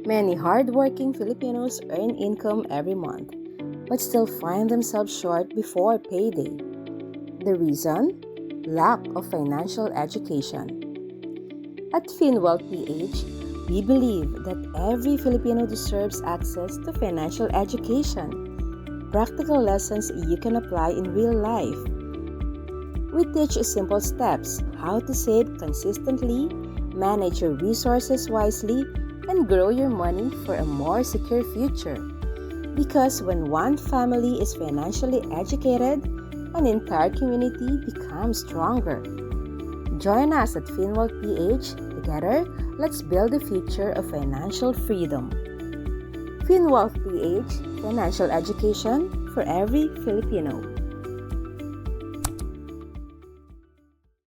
Many hardworking Filipinos earn income every month, but still find themselves short before payday. The reason? Lack of financial education. At FinWealth PH, we believe that every Filipino deserves access to financial education, practical lessons you can apply in real life. We teach simple steps, how to save consistently, manage your resources wisely, and grow your money for a more secure future. Because when one family is financially educated, an entire community becomes stronger. Join us at FinWealth PH. Together, let's build the future of financial freedom. FinWealth PH, financial education for every Filipino.